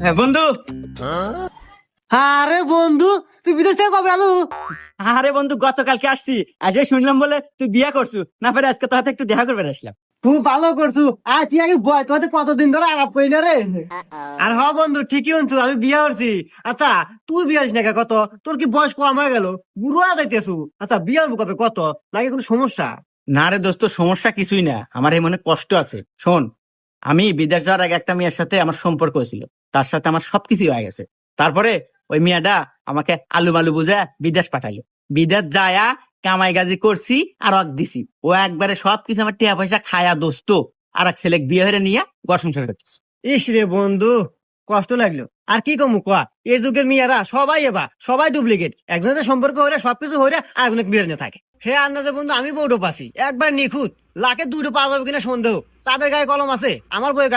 হ্যাঁ বন্ধু। আরে বন্ধু, তুই বিদেশ থেকে কবে আলু? আরে বন্ধু, গতকালকে আসছি। আজকে শুনলাম বলে তুই বিয়ে করছু, না পারে আজকে তোর হাতে একটু দেখা করবে আসলাম। তুই ভালো করছু। আর তুই আগে বয়, তোর হাতে কতদিন ধরে আলাপ করি না রে। আর হ বন্ধু, ঠিকই শুনছু, আমি বিয়ে করছি। আচ্ছা, তুই বিয়ে হস না কে? কত তোর কি বয়স কম হয়ে গেল? বুড়ো হয়ে যাইতেছু। আচ্ছা, বিয়ে হবো কবে? কত নাকি কোনো সমস্যা? না রে দোস্ত, সমস্যা কিছুই না, আমার এই মনে কষ্ট আছে। শোন, আমি বিদেশ যাওয়ার আগে একটা মেয়ের সাথে আমার সম্পর্ক হয়েছিল, তার সাথে আমার সবকিছু হয়ে গেছে। তারপরে ওই মেয়েটা আমাকে আলু মালু বুঝে বিদেশ পাঠাইলো। বিদেশ যায়া কামাই গাজি করছি আর অক দিছি। ও একবারে সবকিছু আমার টিয়া পয়সা খায়া দোস্ত আর এক ছেলে বিয়ে হয়ে নিয়ে ঘর সংসার করতেছে। ইস রে বন্ধু, কষ্ট লাগলো। আর কি কমু কয়া, এই যুগের মেয়েরা সবাই সবাই ডুপ্লিকেট। একজনের সম্পর্ক হইলে সবকিছু হইলে আর একজনের বিয়ে নিয়ে থাকে। হে আন্দাজে বন্ধু, আমি বউটো পাচ্ছি একবার নিখুঁত, লাখে দুটো পাওয়া যাবে কিনা সন্দেহ। চাঁদের গায়ে কলম আছে, আমার বইয়ের গায়ে